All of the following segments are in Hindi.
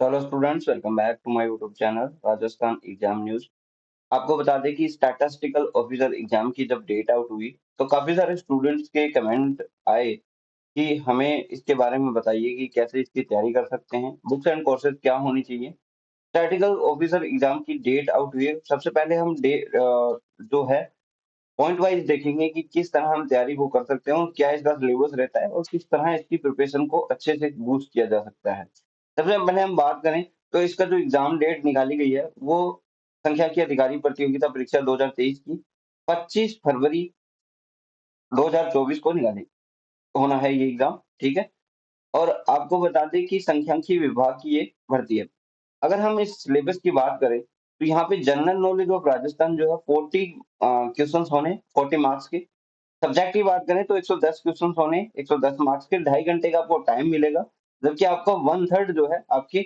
Hello students, welcome back to my YouTube channel Rajasthan exam news. आपको बता दें कि स्टैटिस्टिकल ऑफिसर एग्जाम की जब डेट आउट हुई तो काफी सारे स्टूडेंट्स के कमेंट आए कि हमें इसके बारे में बताइए कि कैसे इसकी तैयारी कर सकते हैं, बुक्स एंड कोर्सेज क्या होनी चाहिए। स्टैटिस्टिकल ऑफिसर एग्जाम की डेट आउट हुई है। सबसे पहले हम जो है पॉइंट वाइज देखेंगे कि किस तरह हम तैयारी को कर सकते हैं और क्या इसका सिलेबस रहता है और किस तरह इसकी प्रिपरेशन को अच्छे से बूस्ट किया जा सकता है। सबसे पहले हम बात करें तो इसका जो एग्जाम डेट निकाली गई है वो संख्या की अधिकारी प्रतियोगिता परीक्षा 2023 की 25 फरवरी 2024 को निकाली होना है ये एग्जाम। ठीक है। और आपको बता दें कि संख्यांकीय विभाग की ये भर्ती है। अगर हम इस सिलेबस की बात करें तो यहाँ पे जनरल नॉलेज ऑफ राजस्थान जो है 40 क्वेश्चन होने 40 मार्क्स के। सब्जेक्ट की बात करें तो 110 क्वेश्चन होने 110 मार्क्स के, 2.5 घंटे का आपको टाइम मिलेगा। जबकि आपका 1/3 जो है आपकी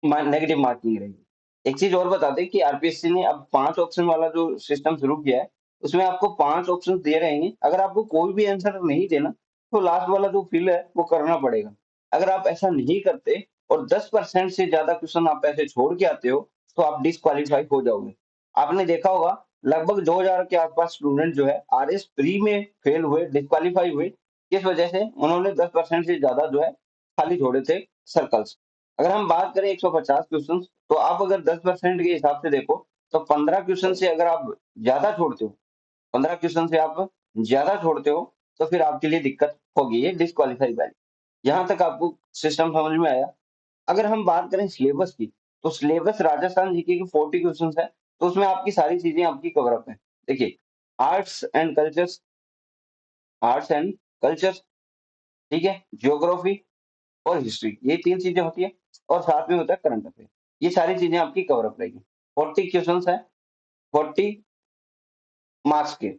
नेगेटिव मार्किंग रहेगी। एक चीज और बता दें कि आरपीएससी ने अब 5 ऑप्शन वाला जो सिस्टम शुरू किया है उसमें आपको 5 ऑप्शन दे रहे हैं। अगर आपको कोई भी आंसर नहीं देना तो लास्ट वाला जो फिल है वो करना पड़ेगा। अगर आप ऐसा नहीं करते और 10% से ज्यादा क्वेश्चन आप ऐसे छोड़ के आते हो तो आप डिस्क्वालीफाई हो जाओगे। आपने देखा होगा लगभग 2000 के आसपास स्टूडेंट जो है आरएस प्री में फेल हुए, डिस्क्वालीफाई हुए। किस वजह से? उन्होंने 10% से ज्यादा जो है खाली छोड़े थे सर्कल्स। अगर हम बात करें 150 क्वेश्चन तो आप अगर 10% के हिसाब से देखो तो 15 क्वेश्चन से अगर आप ज्यादा छोड़ते हो, 15 क्वेश्चन से आप ज्यादा छोड़ते हो तो फिर आपके लिए दिक्कत होगी, ये डिस्क्वालीफाई वैल्यू। यहाँ तक आपको सिस्टम समझ में आया। अगर हम बात करें सिलेबस की तो सिलेबस राजस्थान जीके के 40 क्वेश्चन है तो उसमें आपकी सारी चीजें आपकी कवर अप है। देखिए, arts and cultures, arts and culture, ठीक है, ज्योग्राफी और हिस्ट्री, ये 3 चीजें होती है। और साथ में होता है करंट अफेयर। ये सारी चीजें आपकी कवर अप रहेगी। 40 क्वेश्चंस है, 40 मार्क्स के।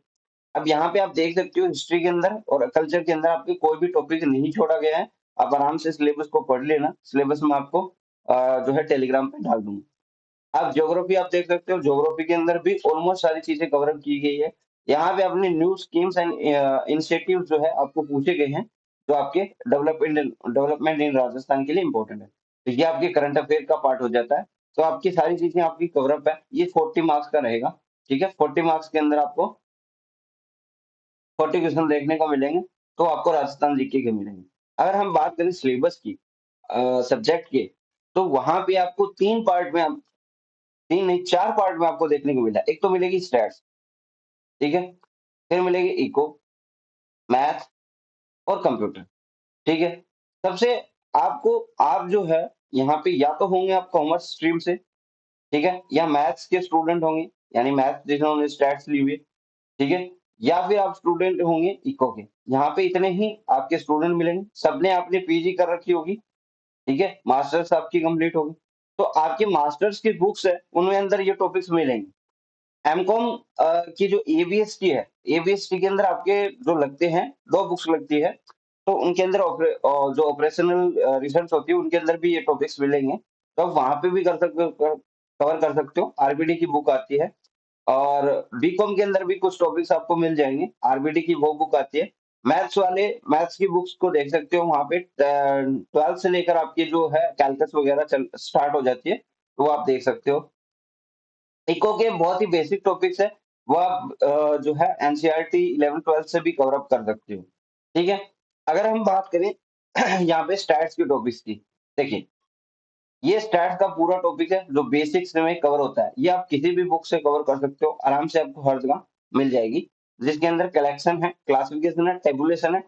अब यहाँ पे आप देख सकते हो हिस्ट्री के अंदर और कल्चर के अंदर आपके कोई भी टॉपिक नहीं छोड़ा गया है। आप आराम से सिलेबस को पढ़ लेना। सिलेबस में आपको जो है टेलीग्राम पे डाल दूंगा। आप ज्योग्राफी आप देख सकते हो, ज्योग्राफी के अंदर भी ऑलमोस्ट सारी चीजें कवर अप की गई है। यहाँ पे अपने न्यू स्कीम्स एंड इनिशिएटिव जो है आपको पूछे गए हैं जो आपके डेवलपमेंट इन राजस्थान के लिए इंपॉर्टेंट है। तो ये आपके करंट अफेयर का पार्ट हो जाता है। तो आपकी सारी चीजें आपकी कवर अप है। ये 40 मार्क्स का रहेगा। ठीक है, 40 मार्क्स के अंदर आपको 40 क्वेश्चन देखने को मिलेंगे। तो आपको राजस्थान जीके के मिलेंगे। अगर हम बात करें सिलेबस की, सब्जेक्ट के, तो वहां पे आपको 3 पार्ट में, 3 नहीं 4 पार्ट में आपको देखने को मिला। एक तो मिलेगी स्टैट्स, ठीक है, फिर मिलेगी इको, मैथ और कंप्यूटर। ठीक है। सबसे आपको, आप जो है यहाँ पे या तो होंगे आप कॉमर्स स्ट्रीम से, ठीक है, या मैथ्स के स्टूडेंट होंगे, यानी मैथ्स जिन्होंने स्टैट्स ली हुई है, ठीक है, या फिर आप स्टूडेंट होंगे इको के। यहाँ पे इतने ही आपके स्टूडेंट मिलेंगे। सबने आपने पीजी कर रखी होगी, ठीक है, मास्टर्स आपकी कंप्लीट होगी। तो आपके मास्टर्स की बुक्स है उनमें अंदर ये टॉपिक्स मिलेंगे। एमकॉम की जो एबीएसटी है, एबीएसटी के अंदर आपके जो लगते हैं 2 बुक्स लगती है। तो उनके अंदर जो ऑपरेशनल रिसर्च होती है उनके अंदर भी ये टॉपिक्स मिलेंगे। तो आप वहां पे भी कर सकते हो, कवर कर सकते हो। आरबीडी की बुक आती है। और बीकॉम के अंदर भी कुछ टॉपिक्स आपको मिल जाएंगे, आरबीडी की वो बुक आती है। मैथ्स वाले मैथ्स की बुक्स को देख सकते हो, वहां पे 12 से लेकर आपकी जो है कैलकुलस वगैरह चल स्टार्ट हो जाती है, तो वो आप देख सकते हो। इको के बहुत ही बेसिक टॉपिक्स है, वो आप जो है एनसीईआरटी 11-12 से भी कवर अप कर सकते हो। ठीक है। अगर हम बात करें यहाँ पे स्टैट्स के टॉपिक्स की, देखिए, ये स्टैट्स का पूरा टॉपिक है जो बेसिक्स में कवर होता है। ये आप किसी भी बुक से कवर कर सकते हो, आराम से आपको हर जगह मिल जाएगी। जिसके अंदर कलेक्शन है, क्लासिफिकेशन है, टेबुलेशन है,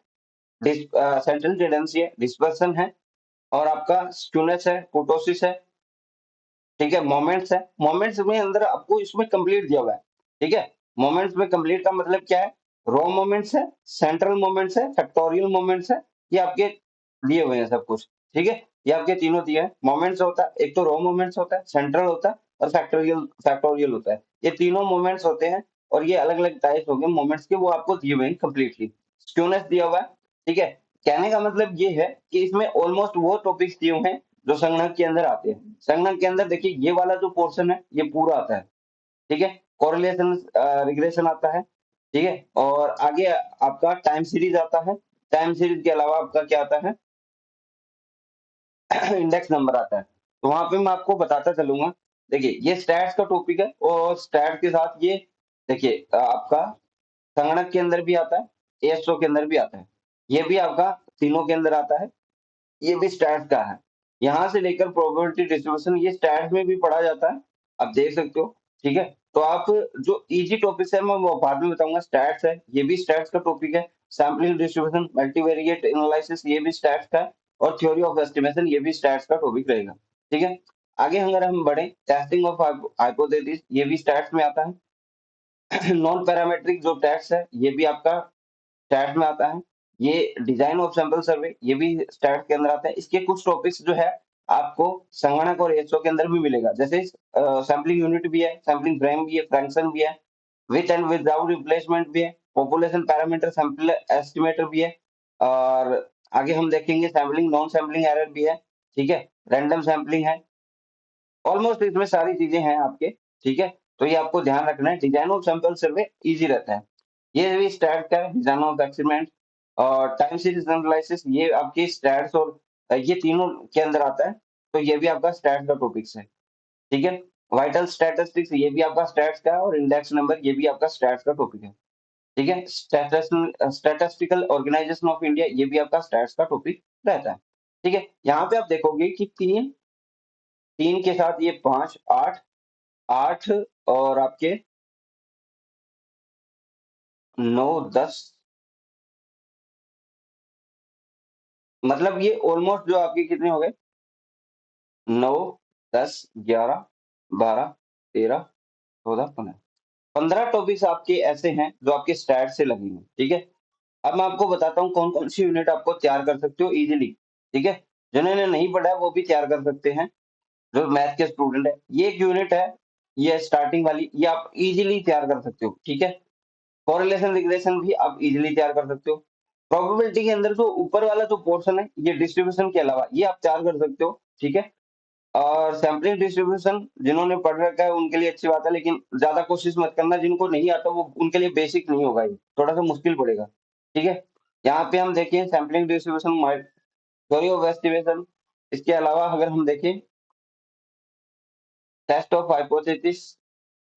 सेंट्रल टेंडेंसी है, डिस्पर्सन है, और आपका स्क्यूनेस है, कुर्टोसिस है, ठीक है, मोमेंट्स है। मोमेंट्स में अंदर आपको इसमें कंप्लीट दिया हुआ है। ठीक है। मोमेंट्स में कंप्लीट का मतलब क्या है? रॉ मोमेंट्स है, सेंट्रल मोमेंट्स है, फैक्टोरियल मोमेंट्स है। ये आपके दिए हुए हैं सब कुछ। ठीक है। ये आपके तीनों दिए हैं। मोमेंट्स होता है, एक तो रॉ मोमेंट्स होता है, सेंट्रल होता है और फैक्टोरियल फैक्टोरियल होता है। ये तीनों मोमेंट्स होते हैं और ये अलग अलग टाइप हो गए मोमेंट्स के, वो आपको दिए हुए हैं कंप्लीटली। स्क्यूनेस दिया हुआ है। ठीक है। कहने का मतलब ये है कि इसमें ऑलमोस्ट वो टॉपिक्स दिए हुए हैं जो संगणक के अंदर आते हैं। संगणक के अंदर देखिए ये वाला जो पोर्शन है ये पूरा आता है। ठीक है। कोरिलेशन रिग्रेशन आता है। ठीक है। और आगे आपका टाइम सीरीज आता है। टाइम सीरीज के अलावा आपका क्या आता है? इंडेक्स नंबर आता है, तो वहां पे मैं आपको बताता चलूंगा। देखिए ये स्टैट्स का टॉपिक है, और स्टैट के साथ ये देखिए आपका संगणक के अंदर भी आता है, एएसओ के अंदर भी आता है, ये भी आपका तीनों के अंदर आता है, ये भी स्टैट्स का है। यहाँ से लेकर प्रोबेबिलिटी डिस्ट्रीब्यूशन ये स्टैट्स में भी पढ़ा जाता है, आप देख सकते हो। ठीक है, तो आप जो इजी टॉपिक्स है मैं वो बाद में बताऊंगा। स्टैट्स है, ये भी स्टैट्स का टॉपिक है। सैम्पलिंग डिस्ट्रीब्यूशन, मल्टीवेरिएट एनालिसिस, ये भी स्टैट्स का है। और थ्योरी ऑफ एस्टिमेशन, ये भी स्टैट्स का टॉपिक रहेगा। ठीक है, आगे अगर हम बढ़े, टेस्टिंग ऑफ हाइपोथेसिस, ये भी स्टैट्स में आता है। नॉन पैरामेट्रिक जो टेस्ट है, ये भी आपका स्टैट में आता है। ये डिजाइन ऑफ सैंपल सर्वे, ये भी स्टैट के अंदर आता है। इसके कुछ टॉपिक्स जो है आपको संगणक और एसओ के अंदर भी मिलेगा, जैसे सैम्पलिंग यूनिट भी है, सैम्पलिंग फ्रेम भी है, फ्रैक्शन भी है, विथ एंड विदाउट रिप्लेसमेंट भी है, पॉपुलेशन पैरामीटर सैंपल एस्टिमेटर भी है। और आगे हम देखेंगे सैम्पलिंग नॉन सैम्पलिंग एरर भी है। ठीक है, रैंडम सैम्पलिंग है। ऑलमोस्ट इसमें सारी चीजें हैं आपके। ठीक है, तो ये आपको ध्यान रखना है। Design of sample survey easy रहता है। ये भी स्टैट का है, डिजाइन ऑफ एक्सपेरिमेंट। और टाइम सीरीज एनालिसिस, ये आपके स्टैट्स और ये तीनों के अंदर आता है, तो ये भी आपका स्टैट का टॉपिक्स है। ठीक है, वाइटल स्टैटिस्टिक्स, ये भी आपका स्टैट्स का है। और इंडेक्स नंबर, ये भी आपका स्टैट्स का टॉपिक है। ठीक है, स्टैटिस्टिकल ऑर्गेनाइजेशन ऑफ इंडिया, ये भी आपका स्टैट्स का टॉपिक रहता है। ठीक है, यहाँ पे आप देखोगे कि तीन तीन के साथ ये पांच, आठ, आठ, और आपके नौ, 10, मतलब ये ऑलमोस्ट जो आपके कितने हो गए, 9, 10, 11, 12, 13, 14, 15, 15 टॉपिक्स आपके ऐसे हैं जो आपके स्टैट से लगेंगे। ठीक है, अब मैं आपको बताता हूँ कौन कौन सी यूनिट आपको तैयार कर सकते हो इजीली। ठीक है, जिन्होंने नहीं पढ़ा है वो भी तैयार कर सकते हैं, जो मैथ के स्टूडेंट है। ये एक यूनिट है, ये स्टार्टिंग वाली, ये आप इजीली तैयार कर सकते हो। ठीक है, कोरिलेशन रिग्रेशन भी आप इजीली तैयार कर सकते हो। प्रोबेबिलिटी के अंदर जो ऊपर वाला जो पोर्शन है, ये डिस्ट्रीब्यूशन के अलावा ये आप तैयार कर सकते हो। ठीक है, और सैम्पलिंग डिस्ट्रीब्यूशन जिन्होंने पढ़ रखा है उनके लिए अच्छी बात है, लेकिन ज्यादा कोशिश मत करना। जिनको नहीं आता वो उनके लिए बेसिक नहीं होगा, ये थोड़ा सा मुश्किल पड़ेगा। ठीक है, यहाँ पे हम देखें sampling distribution, theory of estimation. इसके अलावा अगर हम देखें test of hypothesis,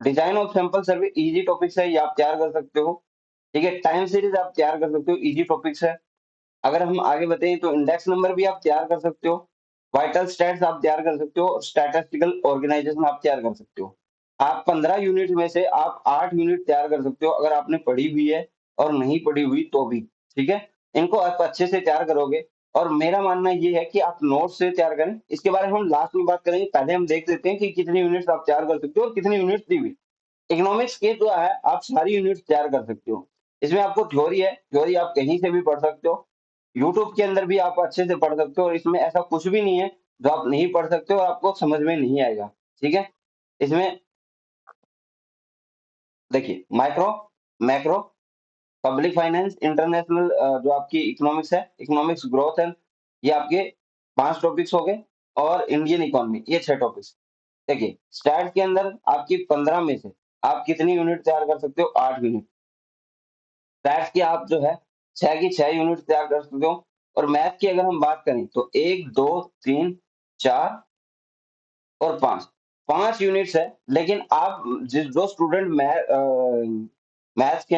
design of sample survey, easy topics है, ये आप तैयार कर सकते हो। ठीक है, टाइम सीरीज आप तैयार कर सकते हो, इजी टॉपिक्स है। अगर हम आगे बताएं तो इंडेक्स नंबर भी आप तैयार कर सकते हो, वाइटल स्टैट्स आप तैयार कर सकते हो, और स्टैटिस्टिकल ऑर्गेनाइजेशन आप तैयार कर सकते हो। आप 15 यूनिट में से आप 8 यूनिट तैयार कर सकते हो, अगर आपने पढ़ी हुई है और नहीं पढ़ी हुई तो भी। ठीक है, इनको आप अच्छे से तैयार करोगे। और मेरा मानना ये है कि आप नोट्स से तैयार करें, इसके बारे में हम लास्ट में बात करेंगे। पहले हम देख लेते हैं कि कितनी यूनिट्स आप तैयार कर सकते हो और कितनी यूनिट्स दी हुई। इकोनॉमिक्स के जो है आप सारी यूनिट्स तैयार कर सकते हो। इसमें आपको थ्योरी है, थ्योरी आप कहीं से भी पढ़ सकते हो, यूट्यूब के अंदर भी आप अच्छे से पढ़ सकते हो, और इसमें ऐसा कुछ भी नहीं है जो आप नहीं पढ़ सकते हो और आपको समझ में नहीं आएगा। ठीक है, इसमें देखिए micro, macro, public finance, international, जो आपकी इकोनॉमिक्स है, इकोनॉमिक्स ग्रोथ है, ये आपके 5 टॉपिक्स हो गए। और इंडियन इकोनॉमी, ये 6 टॉपिक्स। देखिए स्टैट के अंदर आपकी 15 में से आप कितनी यूनिट तैयार कर सकते हो, 8 यूनिट। मैथ्स की आप जो है 6 की 6 यूनिट तैयार कर सकते हो। और मैथ की अगर हम बात करें तो 1, 2, 3, 4 और 5, 5 यूनिट्स है। लेकिन आप जो स्टूडेंट मैथ्स के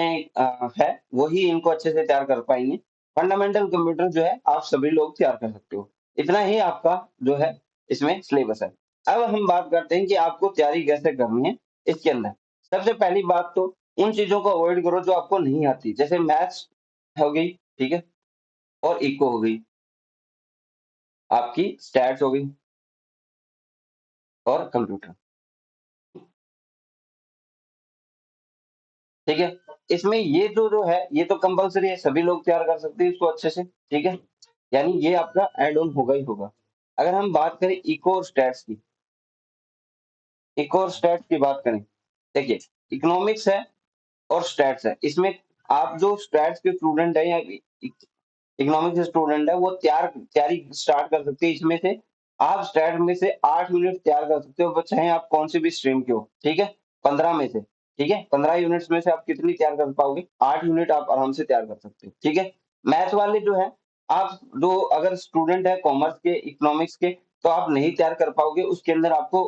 है वही इनको अच्छे से तैयार कर पाएंगे। फंडामेंटल कंप्यूटर जो है आप सभी लोग तैयार कर सकते हो। इतना ही आपका जो है इसमें सिलेबस है। अब हम बात करते हैं कि आपको तैयारी कैसे करनी है इसके अंदर। सबसे पहली बात तो उन चीजों को अवॉइड करो जो आपको नहीं आती, जैसे मैथ्स हो गई, ठीक है, और इको हो गई, आपकी स्टैट्स हो गई, और कंप्यूटर। ठीक है, इसमें ये जो जो है ये तो कंपलसरी है, सभी लोग तैयार कर सकते हैं इसको अच्छे से। ठीक है, यानी ये आपका एड ऑन होगा ही होगा। अगर हम बात करें इको और स्टैट्स की, इको और स्टैट्स की बात करें, देखिए इकोनॉमिक्स है और स्टैट्स है। इसमें आप जो स्टैट्स के स्टूडेंट है या इकोनॉमिक्स के स्टूडेंट है वो तैयारी स्टार्ट कर सकते हैं इसमें से। आप स्टैट में से 8 यूनिट तैयार कर सकते हो, चाहे आप कौन सी भी स्ट्रीम के हो। ठीक है, 15 में से। ठीक है, 15 यूनिट्स में से आप कितनी तैयार कर पाओगे, 8 यूनिट आप आराम से तैयार कर सकते हो। ठीक है, मैथ वाले जो है आप जो अगर स्टूडेंट है कॉमर्स के, इकोनॉमिक्स के, तो आप नहीं तैयार कर पाओगे, उसके अंदर आपको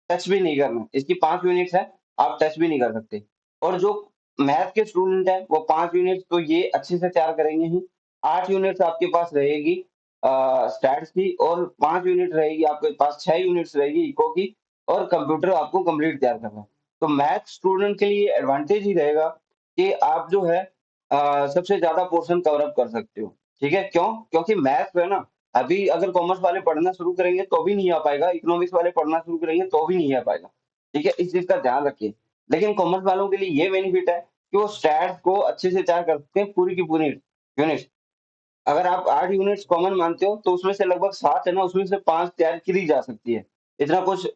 टच भी नहीं करना। इसकी 5 यूनिट्स है, आप टच भी नहीं कर सकते। और जो मैथ के स्टूडेंट हैं, वो 5 यूनिट्स तो ये अच्छे से तैयार करेंगे ही। 8 यूनिट्स आपके पास रहेगी स्टैट्स की, और 5 यूनिट रहेगी आपके पास, 6 यूनिट्स रहेगी इको की, और कंप्यूटर आपको कंप्लीट तैयार करना है। तो मैथ स्टूडेंट के लिए एडवांटेज ही रहेगा कि आप जो है सबसे ज़्यादा पोर्शन कवर अप कर सकते हो। ठीक है? क्यों? क्योंकि मैथ जो है ना, अभी अगर कॉमर्स वाले पढ़ना शुरू करेंगे तो भी नहीं आ पाएगा, इकोनॉमिक्स वाले पढ़ना शुरू करेंगे तो भी नहीं आ पाएगा। ठीक है? इस चीज़ का ध्यान रखिए। लेकिन कॉमर्स वालों के लिए ये बेनिफिट है कि वो स्टैट्स को अच्छे से तैयार कर सकते हैं, पूरी की पूरी यूनिट्स। अगर आप 8 यूनिट्स कॉमन मानते हो, तो उसमें से लगभग 7 है ना, उसमें से 5 तैयार करी जा सकती है। इतना कुछ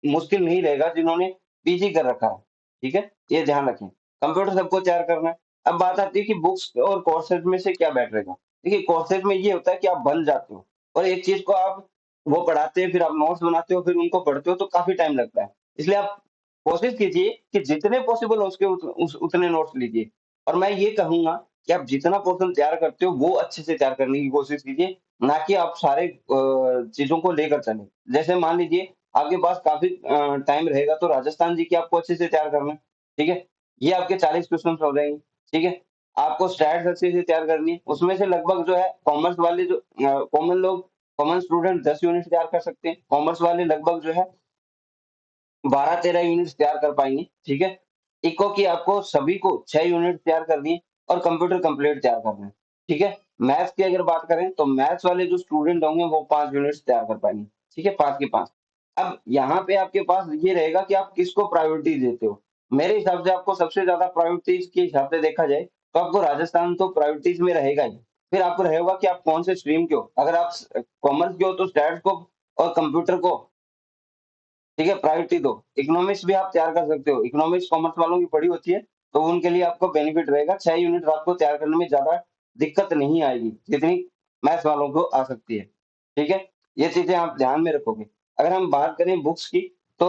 मुश्किल नहीं रहेगा जिन्होंने पीजी कर रखा है। ठीक है? ये ध्यान रखें। कंप्यूटर सबको तैयार करना है। अब बात आती है कि बुक्स और कोर्सेज़ में से क्या बेटर रहेगा? देखिए, कोर्सेज़ में ये होता है कि आप बन जाते हो, और एक चीज़ को आप वो पढ़ाते हैं, फिर आप नोट्स बनाते हो, फिर उनको पढ़ते हो, तो काफ़ी टाइम लगता है। इसलिए आप कोशिश कीजिए कि जितने पॉसिबल हो उसके उतने नोट्स लीजिए। और मैं ये कहूँगा कि आप जितना पोर्शन तैयार करते हो, वो अच्छे से तैयार करने की कोशिश कीजिए, ना कि आप सारे चीज़ों को लेकर चलें। जैसे मान लीजिए आपके पास काफ़ी टाइम रहेगा, तो राजस्थान जी की आपको अच्छे से तैयार करना है, ठीक है? ये आपके 40 क्वेश्चन्स हो जाएँगे, ठीक है? आपको स्टैट्स अच्छे से तैयार करनी है, उसमें से लगभग जो है कॉमर्स वाले जो कॉमन स्टूडेंट 10 यूनिट तैयार कर सकते हैं, कॉमर्स वाले लगभग जो है 12-13 यूनिट्स तैयार कर पाएँगे, ठीक है? इको की आपको सभी को 6 यूनिट तैयार करनी है, और कंप्यूटर कंप्लीट तैयार करना है, ठीक है? मैथ्स की अगर बात करें तो मैथ्स वाले जो स्टूडेंट होंगे वो 5 यूनिट्स तैयार कर पाएँगे, ठीक है? 5 की 5। अब यहाँ पे आपके पास ये रहेगा कि आप किसको प्रायोरिटी देते हो। मेरे हिसाब से आपको सबसे ज़्यादा प्रायोरिटीज़ के हिसाब से देखा जाए, तो आपको राजस्थान तो प्रायोरिटीज़ में रहेगा ही। फिर आपको रहेगा कि आप कौन से स्ट्रीम के हो। अगर आप कॉमर्स के हो तो स्टैट्स को और कंप्यूटर को, ठीक है, प्रायोरिटी दो। इकोनॉमिक्स भी आप तैयार कर सकते हो। इकोनॉमिक्स कॉमर्स वालों की पढ़ी होती है, तो उनके लिए आपको बेनिफिट रहेगा। 6 यूनिट आपको तैयार करने में ज़्यादा दिक्कत नहीं आएगी, जितनी मैथ्स वालों को आ सकती है। ठीक है? ये चीज़ें आप ध्यान में रखोगे। अगर हम बात करें बुक्स की, तो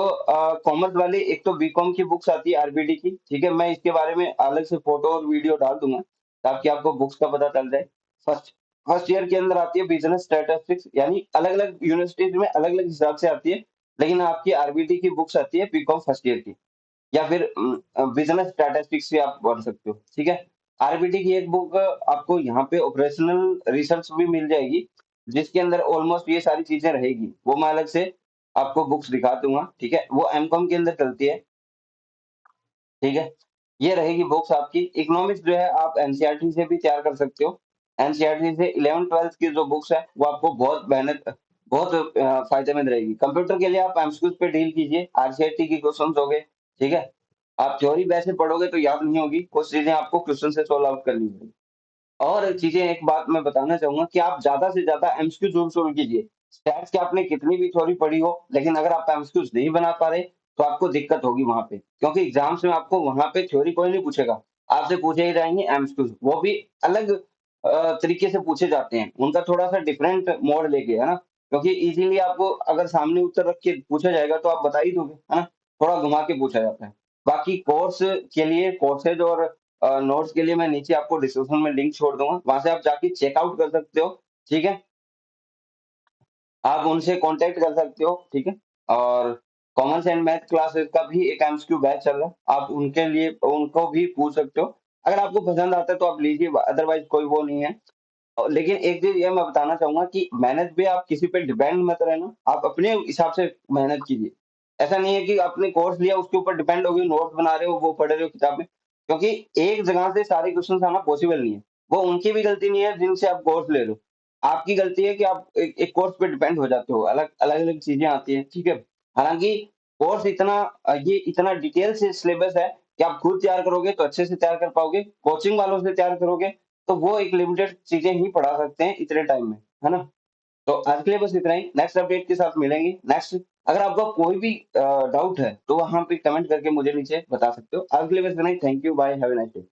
कॉमर्स वाले एक तो बीकॉम की बुक्स आती है आरबीडी की, ठीक है? मैं इसके बारे में अलग से फ़ोटो और वीडियो डाल दूँगा, ताकि आपको बुक्स का पता चल जाए। फर्स्ट फर्स्ट ईयर के अंदर आती है बिज़नेस स्टैटिस्टिक्स, यानी अलग-अलग यूनिवर्सिटीज़ में अलग-अलग हिसाब से आती है। लेकिन आपकी आरबीटी की बुक्स आती है बीकॉम फर्स्ट ईयर की, या फिर बिजनेस स्टैटिस्टिक्स से आप पढ़ सकते हो, ठीक है? आरबीटी की एक बुक आपको यहाँ पे ऑपरेशनल रिसर्च भी मिल जाएगी, जिसके अंदर ऑलमोस्ट ये सारी चीजें रहेगी। वो मैं अलग से आपको बुक्स दिखा दूंगा, ठीक है? वो एमकॉम के अंदर चलती है, ठीक है? ये रहेगी बुक्स आपकी। इकोनॉमिक्स जो है आप एनसीईआरटी से भी तैयार कर सकते हो। एनसीईआरटी से 11th-12th की जो बुक्स है, वो आपको बहुत फायदेमंद रहेगी। कंप्यूटर के लिए आप एमसीक्यूज पे डील कीजिए, आरसीईआरटी के क्वेश्चंस हो गए, ठीक है? आप थ्योरी वैसे पढ़ोगे तो याद नहीं होगी, कुछ चीजें आपको क्वेश्चन से सॉल्व आउट करनी होगी। और चीजें एक बात मैं बताना चाहूँगा कि आप ज़्यादा से ज़्यादा एमसीक्यू ज़रूर शुरू कीजिए। स्टैट्स की आपने कितनी भी थ्योरी पढ़ी हो, लेकिन अगर आप एमसीक्यूज़ नहीं बना पा रहे, तो आपको दिक्कत होगी वहाँ पे। क्योंकि एग्ज़ाम्स में आपको वहाँ पे थ्योरी कोई नहीं पूछेगा, आपसे पूछे ही जाएँगे एमसीक्यूज़। वो भी अलग तरीके से पूछे जाते हैं। उनका थोड़ा-सा डिफरेंट मोड लेके, है ना? क्योंकि इज़िली आपको अगर सामने उत्तर रख के पूछा जाएगा, तो आप बता ही दोगे, है ना? थोड़ा घुमा के पूछा जाता है। बाकी कोर्स के लिए कोर्सेज़ और नोट्स के लिए मैं नीचे आपको डिस्क्रिप्शन में लिंक छोड़ दूँगा, वहाँ से आप जाके चेकआउट कर सकते हो, ठीक है? आप उनसे कॉन्टैक्ट कर सकते हो, ठीक है? और कॉमर्स एंड मैथ क्लासेस का भी एक एमसीक्यू बैच चल रहा है, आप उनके लिए उनको भी पूछ सकते हो। अगर आपको पसंद आता है तो आप लीजिए, अदरवाइज़ कोई वो नहीं है। लेकिन एक चीज़ ये मैं बताना चाहूँगा कि मेहनत पे आप किसी पे डिपेंड मत रहना, आप अपने हिसाब से मेहनत कीजिए। ऐसा नहीं है कि आपने कोर्स लिया उसके ऊपर डिपेंड हो गए, नोट्स बना रहे हो, वो पढ़ रहे हो किताब में, क्योंकि एक जगह से सारे क्वेश्चन्स आना पॉसिबल नहीं है। वो उनकी भी गलती नहीं है जिनसे आप कोर्स ले रहे हो। आपकी गलती है कि आप एक कोर्स पे डिपेंड हो जाते हो, अलग-अलग चीज़ें आती हैं, ठीक है? हालाँकि कोर्स ये इतना डिटेल से सिलेबस है कि आप खुद तैयार करोगे तो अच्छे से तैयार कर पाओगे, कोचिंग वालों से तैयार करोगे तो वो एक लिमिटेड चीज़ें ही पढ़ा सकते हैं इतने टाइम में, है ना? तो आज के लिए बस इतना ही, नेक्स्ट अपडेट के साथ मिलेंगे। नेक्स्ट अगर आपका कोई भी डाउट है, तो वहाँ पे कमेंट करके मुझे नीचे बता सकते हो। आज के लिए बस इतना ही, thank you, bye, have a nice day.